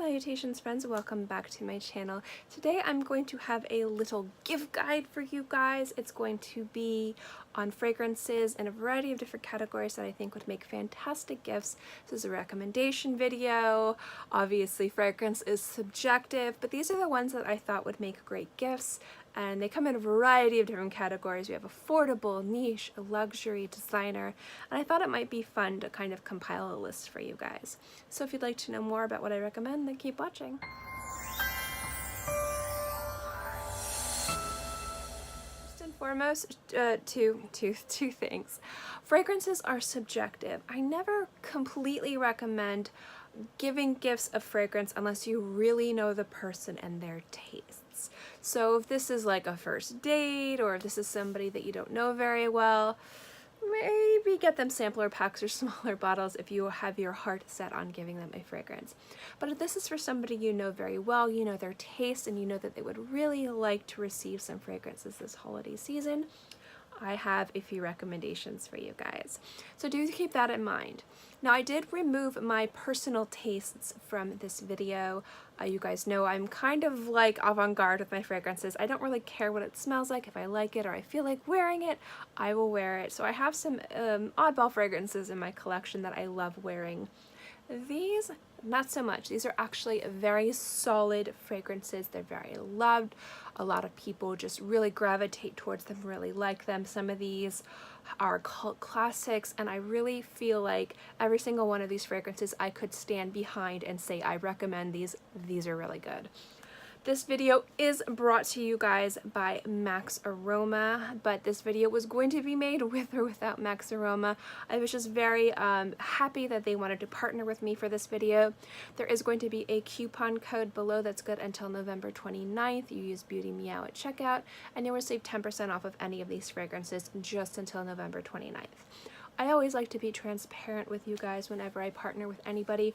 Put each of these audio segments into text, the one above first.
Salutations friends, welcome back to my channel. Today I'm going to have a little gift guide for you guys. It's going to be on fragrances in a variety of different categories that I think would make fantastic gifts. This is a recommendation video. Obviously fragrance is subjective, but these are the ones that I thought would make great gifts. And they come in a variety of different categories. We have affordable, niche, luxury, designer, and I thought it might be fun to kind of compile a list for you guys. So if you'd like to know more about what I recommend, then keep watching. First and foremost, two things. Fragrances are subjective. I never completely recommend giving gifts of fragrance unless you really know the person and their tastes. So if this is like a first date, or if this is somebody that you don't know very well, maybe get them sampler packs or smaller bottles if you have your heart set on giving them a fragrance. But if this is for somebody you know very well, you know their taste, and you know that they would really like to receive some fragrances this holiday season, I have a few recommendations for you guys. So do keep that in mind. Now I did remove my personal tastes from this video. You guys know I'm kind of like avant-garde with my fragrances. I don't really care what it smells like. If I like it or I feel like wearing it, I will wear it. So I have some oddball fragrances in my collection that I love wearing. These, not so much. These are actually very solid fragrances. They're very loved. A lot of people just really gravitate towards them, really like them. Some of these are cult classics, and I really feel like every single one of these fragrances I could stand behind and say I recommend these. These are really good. This video is brought to you guys by Max Aroma, but this video was going to be made with or without Max Aroma. I was just very happy that they wanted to partner with me for this video. There is going to be a coupon code below that's good until November 29th. You use Beauty Meow at checkout, and you'll receive 10% off of any of these fragrances just until November 29th. I always like to be transparent with you guys whenever I partner with anybody,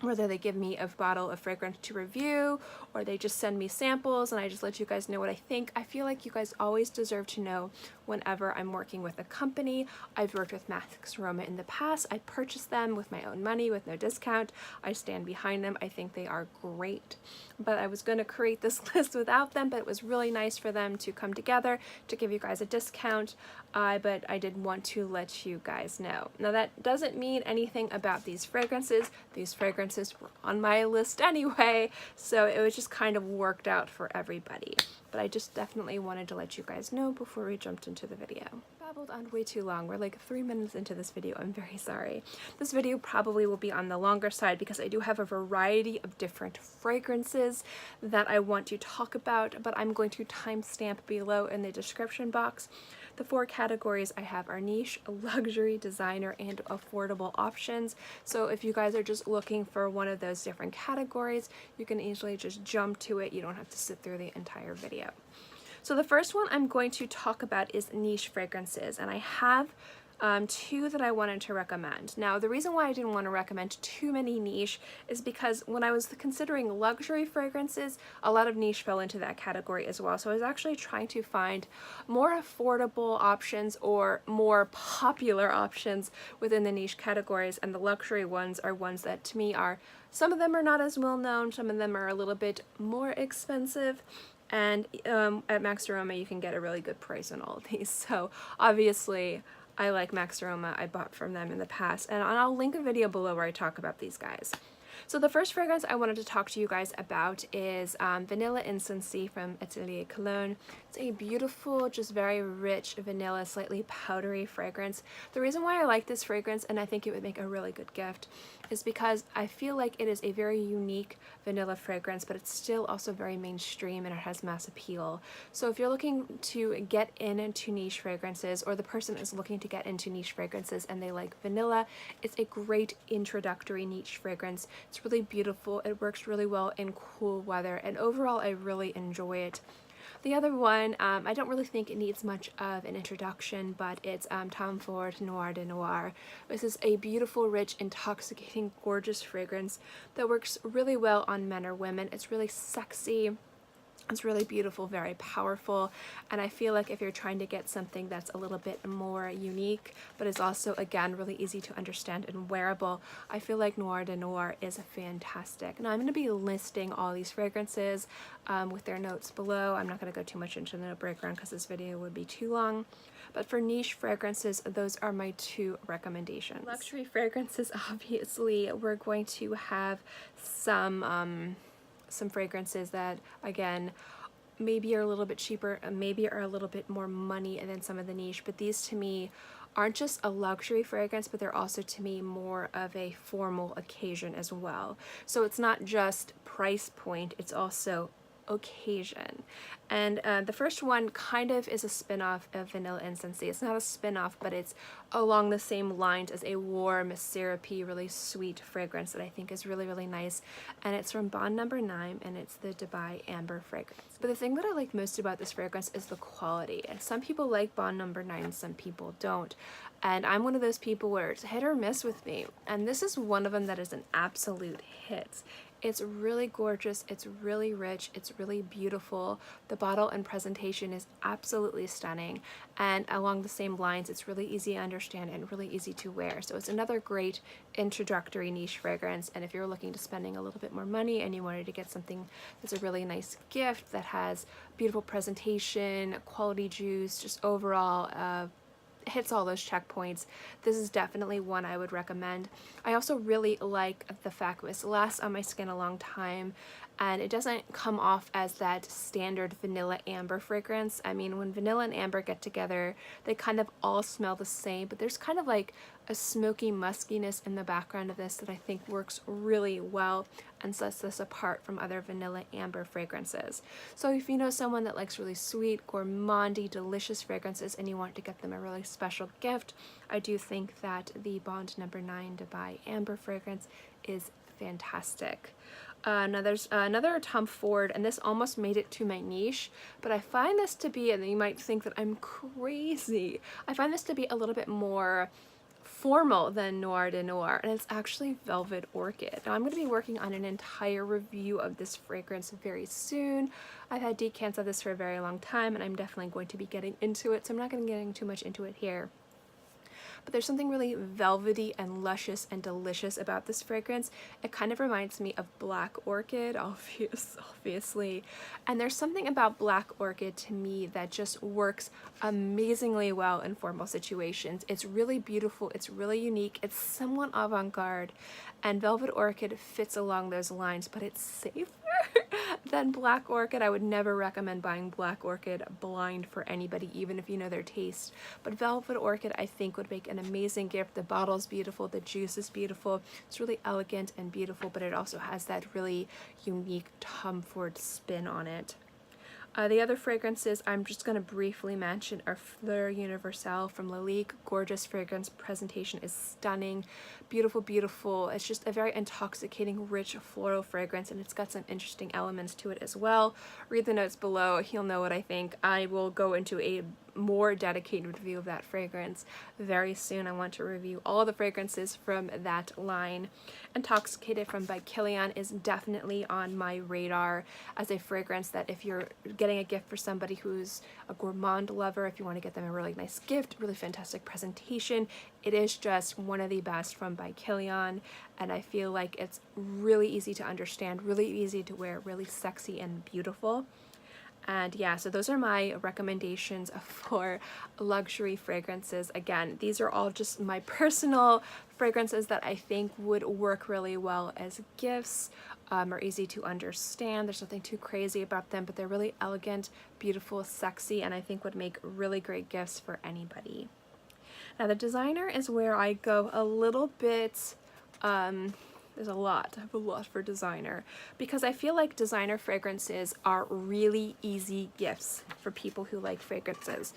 whether they give me a bottle of fragrance to review or they just send me samples and I just let you guys know what I think. I feel like you guys always deserve to know whenever I'm working with a company. I've worked with Max Aroma in the past. I purchased them with my own money with no discount. I stand behind them. I think they are great. But I was going to create this list without them, but it was really nice for them to come together to give you guys a discount. But I did want to let you guys know. Now that doesn't mean anything about these fragrances. These fragrances were on my list anyway, so it was just kind of worked out for everybody. But I just definitely wanted to let you guys know before we jumped into the video. Babbled on way too long. We're like 3 minutes into this video. I'm very sorry. This video probably will be on the longer side because I do have a variety of different fragrances that I want to talk about, but I'm going to timestamp below in the description box. The 4 categories I have are niche, luxury, designer, and affordable options. So if you guys are just looking for one of those different categories, you can easily just jump to it. You don't have to sit through the entire video. So the first one I'm going to talk about is niche fragrances, and I have 2 that I wanted to recommend. Now, the reason why I didn't want to recommend too many niche is because when I was considering luxury fragrances, a lot of niche fell into that category as well. So I was actually trying to find more affordable options or more popular options within the niche categories, and the luxury ones are ones that to me are, some of them are not as well known, some of them are a little bit more expensive. And at Max Aroma you can get a really good price on all of these. So obviously I like Max Aroma. I bought from them in the past, and I'll link a video below where I talk about these guys. So the first fragrance I wanted to talk to you guys about is Vanilla Insensee from Atelier Cologne. It's a beautiful, just very rich vanilla, slightly powdery fragrance. The reason why I like this fragrance, and I think it would make a really good gift, is because I feel like it is a very unique vanilla fragrance, but it's still also very mainstream and it has mass appeal. So if you're looking to get into niche fragrances, or the person is looking to get into niche fragrances and they like vanilla, it's a great introductory niche fragrance. It's really beautiful. It works really well in cool weather, and overall I really enjoy it. The other one, I don't really think it needs much of an introduction, but it's Tom Ford Noir de Noir. This is a beautiful, rich, intoxicating, gorgeous fragrance that works really well on men or women. It's really sexy. It's really beautiful, very powerful, and I feel like if you're trying to get something that's a little bit more unique, but is also, again, really easy to understand and wearable, I feel like Noir de Noir is fantastic. Now I'm going to be listing all these fragrances with their notes below. I'm not going to go too much into the note breakdown because this video would be too long. But for niche fragrances, those are my two recommendations. Luxury fragrances, obviously, we're going to have some fragrances that, again, maybe are a little bit cheaper, maybe are a little bit more money than some of the niche, but these to me aren't just a luxury fragrance, but they're also to me more of a formal occasion as well. So it's not just price point, it's also occasion. And the first one kind of is a spin-off of Vanilla Insensee. It's not a spin-off, but it's along the same lines as a warm, syrupy, really sweet fragrance that I think is really, really nice. And it's from Bond No. 9, and it's the Dubai Amber fragrance. But the thing that I like most about this fragrance is the quality. And some people like Bond No. 9, some people don't. And I'm one of those people where it's hit or miss with me. And this is one of them that is an absolute hit. It's really gorgeous, it's really rich, it's really beautiful. The bottle and presentation is absolutely stunning. And along the same lines, it's really easy to understand and really easy to wear. So it's another great introductory niche fragrance. And if you're looking to spending a little bit more money and you wanted to get something that's a really nice gift that has beautiful presentation, quality juice, just overall hits all those checkpoints, this is definitely one I would recommend. I also really like the fact that it lasts on my skin a long time, and it doesn't come off as that standard vanilla amber fragrance. I mean, when vanilla and amber get together, they kind of all smell the same, but there's kind of like a smoky muskiness in the background of this that I think works really well and sets this apart from other vanilla amber fragrances. So if you know someone that likes really sweet, gourmandy, delicious fragrances and you want to get them a really special gift, I do think that the Bond No. 9 Dubai Amber fragrance is fantastic. Now there's another Tom Ford, and this almost made it to my niche, but I find this to be, and you might think that I'm crazy, I find this to be a little bit more formal than Noir de Noir, and it's actually Velvet Orchid. Now I'm going to be working on an entire review of this fragrance very soon. I've had decants of this for a very long time, and I'm definitely going to be getting into it, so I'm not going to get too much into it here. But there's something really velvety and luscious and delicious about this fragrance. It kind of reminds me of Black Orchid, obviously. And there's something about Black Orchid to me that just works amazingly well in formal situations. It's really beautiful, it's really unique, it's somewhat avant-garde, and Velvet Orchid fits along those lines, but it's safer than Black Orchid. I would never recommend buying Black Orchid blind for anybody, even if you know their taste. But Velvet Orchid, I think, would make an amazing gift. The bottle's beautiful, the juice is beautiful, it's really elegant and beautiful, but it also has that really unique Tom Ford spin on it. The other fragrances I'm just going to briefly mention are Fleur Universelle from Lalique. Gorgeous fragrance, presentation is stunning, beautiful, beautiful. It's just a very intoxicating, rich floral fragrance, and it's got some interesting elements to it as well. Read the notes below, you'll know what I think. I will go into a more dedicated review of that fragrance very soon. I want to review all the fragrances from that line. Intoxicated from by Kilian is definitely on my radar as a fragrance that if you're getting a gift for somebody who's a gourmand lover, if you want to get them a really nice gift, really fantastic presentation, it is just one of the best from by Kilian, and I feel like it's really easy to understand, really easy to wear, really sexy and beautiful. And yeah, so those are my recommendations for luxury fragrances. Again, these are all just my personal fragrances that I think would work really well as gifts, are easy to understand. There's nothing too crazy about them, but they're really elegant, beautiful, sexy, and I think would make really great gifts for anybody. Now the designer is where I go a little bit, there's a lot. I have a lot for designer because I feel like designer fragrances are really easy gifts for people who like fragrances.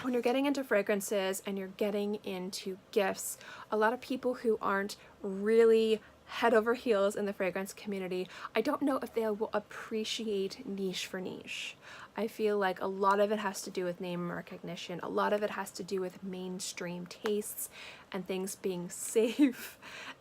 When you're getting into fragrances and you're getting into gifts, a lot of people who aren't really head over heels in the fragrance community. I don't know if they will appreciate niche for niche. I feel like a lot of it has to do with name recognition. A lot of it has to do with mainstream tastes and things being safe.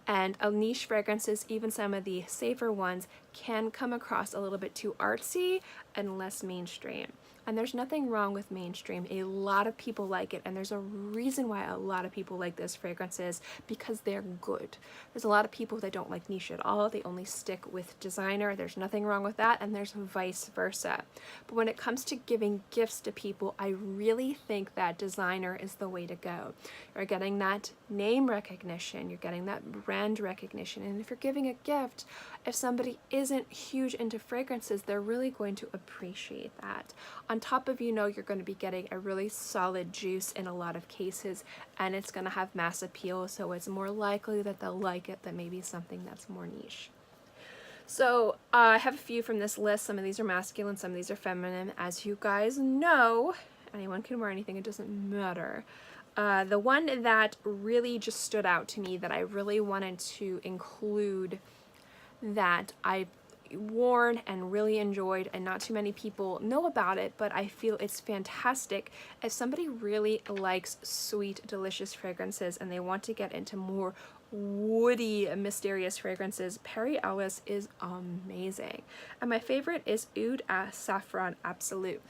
And niche fragrances, even some of the safer ones, can come across a little bit too artsy and less mainstream. And there's nothing wrong with mainstream. A lot of people like it, and there's a reason why a lot of people like those fragrances, because they're good. There's a lot of people that don't like niche at all. They only stick with designer. There's nothing wrong with that, and there's vice versa. But when it comes to giving gifts to people, I really think that designer is the way to go. You're getting that name recognition, you're getting that brand recognition, and if you're giving a gift, if somebody isn't huge into fragrances, they're really going to appreciate that. On top of, you know, you're going to be getting a really solid juice in a lot of cases, and it's going to have mass appeal, so it's more likely that they'll like it than maybe something that's more niche. So I have a few from this list. Some of these are masculine, some of these are feminine. As you guys know, anyone can wear anything, it doesn't matter. The one that really just stood out to me that I really wanted to include, that I worn and really enjoyed, and not too many people know about it, but I feel it's fantastic. If somebody really likes sweet, delicious fragrances and they want to get into more woody, mysterious fragrances, Perry Ellis is amazing. And my favorite is Oud Saffron Absolute.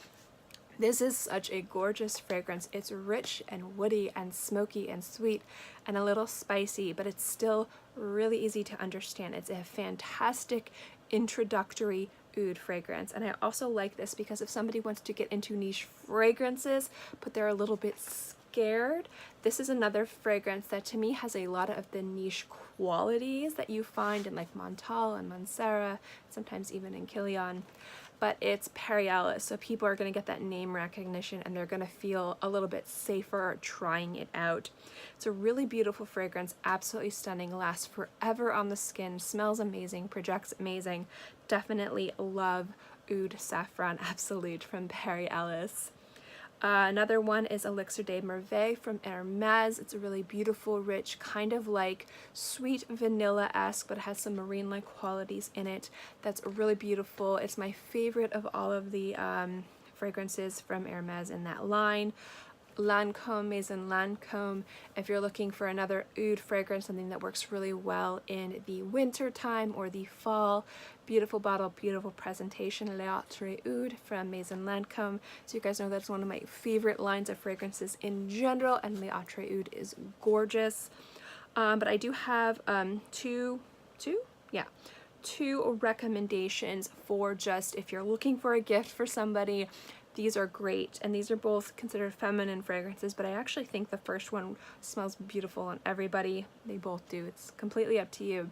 This is such a gorgeous fragrance. It's rich and woody and smoky and sweet and a little spicy, but it's still really easy to understand. It's a fantastic introductory oud fragrance. And I also like this because if somebody wants to get into niche fragrances, but they're a little bit scared, this is another fragrance that to me has a lot of the niche qualities that you find in like Montal and Mancera, sometimes even in Kilian. But it's Perry Ellis, so people are going to get that name recognition and they're going to feel a little bit safer trying it out. It's a really beautiful fragrance, absolutely stunning, lasts forever on the skin, smells amazing, projects amazing. Definitely love Oud Saffron Absolute from Perry Ellis. Another one is Elixir de Merveille from Hermes. It's a really beautiful, rich, kind of like sweet vanilla-esque, but it has some marine-like qualities in it. That's really beautiful. It's my favorite of all of the fragrances from Hermes in that line. Lancôme, Maison Lancôme. If you're looking for another oud fragrance, something that works really well in the winter time or the fall, beautiful bottle, beautiful presentation, Leopoldii Oud from Maison Lancôme. So you guys know that's one of my favorite lines of fragrances in general, and Leopoldii Oud is gorgeous. But I do have two recommendations for just if you're looking for a gift for somebody. These are great, and these are both considered feminine fragrances, but I actually think the first one smells beautiful on everybody. They both do. It's completely up to you.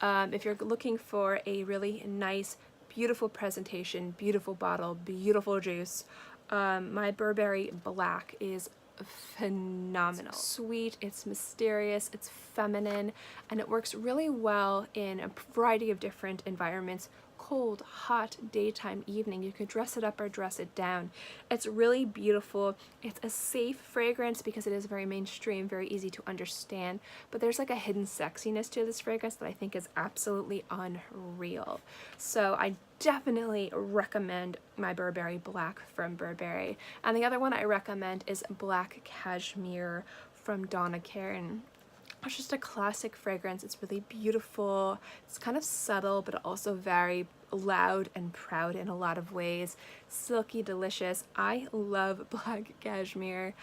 If you're looking for a really nice, beautiful presentation, beautiful bottle, beautiful juice, my Burberry Black is phenomenal. It's sweet, it's mysterious, it's feminine, and it works really well in a variety of different environments. Cold, hot, daytime, evening. You could dress it up or dress it down. It's really beautiful. It's a safe fragrance because it is very mainstream, very easy to understand, but there's like a hidden sexiness to this fragrance that I think is absolutely unreal. So I definitely recommend my Burberry Black from Burberry. And the other one I recommend is Black Cashmere from Donna Karan. It's just a classic fragrance. It's really beautiful. It's kind of subtle, but also very loud and proud in a lot of ways. Silky, delicious. I love Black Cashmere.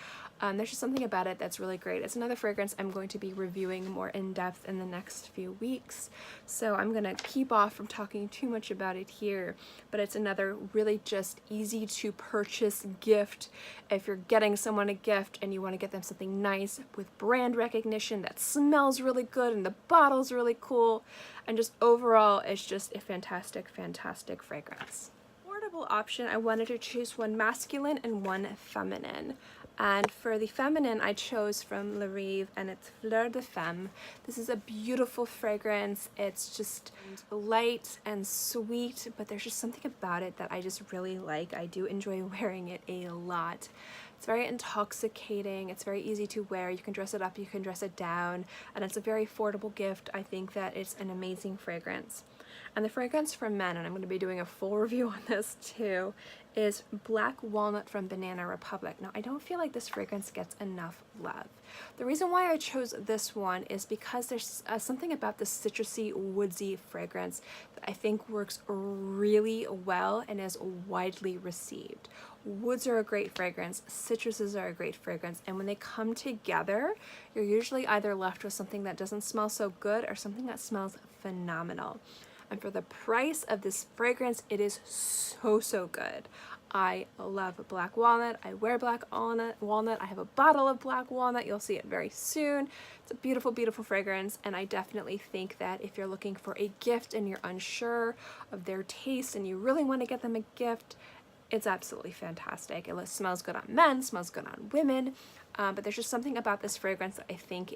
There's just something about it that's really great. It's another fragrance I'm going to be reviewing more in depth in the next few weeks, so I'm gonna keep off from talking too much about it here, but it's another really just easy to purchase gift. If you're getting someone a gift and you want to get them something nice with brand recognition that smells really good and the bottle's really cool, and just overall it's just a fantastic fragrance. Affordable option, I wanted to choose one masculine and one feminine. And for the feminine, I chose from La Rive, and it's Fleur de Femme. This is a beautiful fragrance. It's just light and sweet, but there's just something about it that I just really like. I do enjoy wearing it a lot. It's very intoxicating, it's very easy to wear, you can dress it up, you can dress it down, and it's a very affordable gift. I think that it's an amazing fragrance. And the fragrance for men, and I'm going to be doing a full review on this too, is Black Walnut from Banana Republic. Now, I don't feel like this fragrance gets enough love. The reason why I chose this one is because there's something about the citrusy, woodsy fragrance that I think works really well and is widely received. Woods are a great fragrance, citruses are a great fragrance, and when they come together, you're usually either left with something that doesn't smell so good or something that smells phenomenal. And for the price of this fragrance, it is so good. I love black walnut. I wear black walnut. I have a bottle of black walnut. You'll see it very soon. It's a beautiful, beautiful fragrance, and I definitely think that if you're looking for a gift and you're unsure of their taste and you really want to get them a gift, it's absolutely fantastic. It smells good on men, smells good on women, but there's just something about this fragrance that I think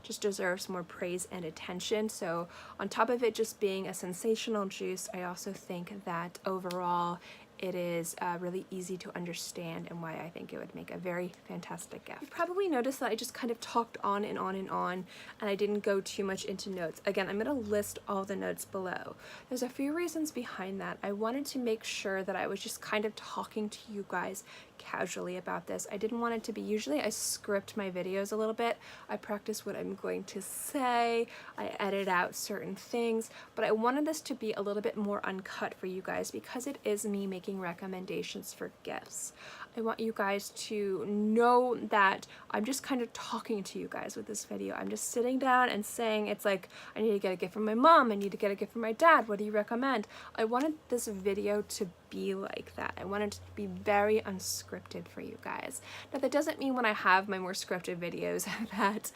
just deserves more praise and attention. So on top of it just being a sensational juice, I also think that overall it is really easy to understand and why I think it would make a very fantastic gift. You probably noticed that I just kind of talked on and on and on, and I didn't go too much into notes. Again, I'm going to list all the notes below. There's a few reasons behind that. I wanted to make sure that I was just kind of talking to you guys casually about this. I didn't want it to be, usually I script my videos a little bit. I practice what I'm going to say. I edit out certain things, but I wanted this to be a little bit more uncut for you guys because it is me making recommendations for gifts. I want you guys to know that I'm just kind of talking to you guys with this video. I'm just sitting down and saying, it's like, I need to get a gift from my mom, I need to get a gift from my dad, what do you recommend? I wanted this video to be like that. I wanted it to be very unscripted for you guys. Now that doesn't mean when I have my more scripted videos that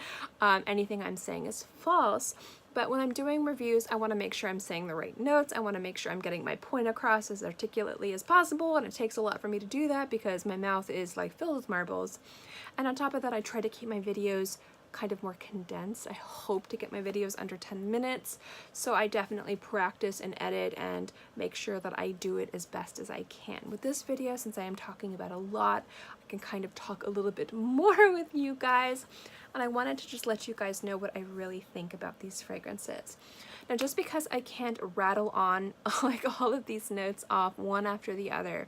anything I'm saying is false. But when I'm doing reviews, I want to make sure I'm saying the right notes. I want to make sure I'm getting my point across as articulately as possible, and it takes a lot for me to do that because my mouth is like filled with marbles. And on top of that, I try to keep my videos kind of more condensed. I hope to get my videos under 10 minutes, so I definitely practice and edit and make sure that I do it as best as I can. With this video, since I am talking about a lot, I can kind of talk a little bit more with you guys, and I wanted to just let you guys know what I really think about these fragrances. Now, just because I can't rattle on like all of these notes off one after the other,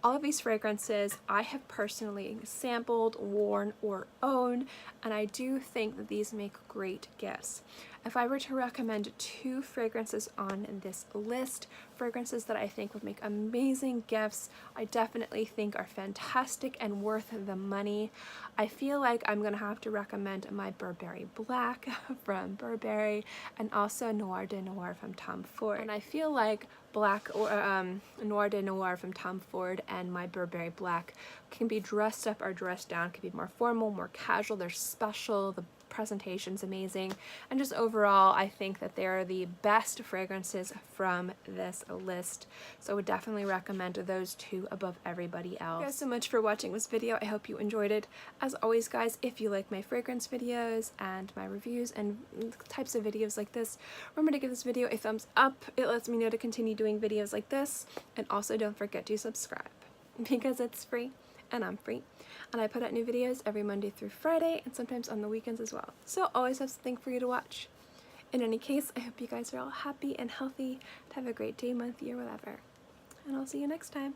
all of these fragrances I have personally sampled, worn, or owned, and I do think that these make great gifts. If I were to recommend 2 fragrances on this list, fragrances that I think would make amazing gifts, I definitely think are fantastic and worth the money, I feel like I'm going to have to recommend my Burberry Black from Burberry and also Noir de Noir from Tom Ford. And I feel like Black or Noir de Noir from Tom Ford and my Burberry Black can be dressed up or dressed down, can be more formal, more casual, they're special, the presentation's amazing, and just overall I think that they are the best fragrances from this list, so I would definitely recommend those 2 above everybody else. Thank you guys so much for watching this video. I hope you enjoyed it. As always guys, if you like my fragrance videos and my reviews and types of videos like this, remember to give this video a thumbs up. It lets me know to continue doing videos like this, and also don't forget to subscribe because it's free and I'm free, and I put out new videos every Monday through Friday and sometimes on the weekends as well, so always have something for you to watch. In any case, I hope you guys are all happy and healthy, have a great day, month, year, whatever, and I'll see you next time.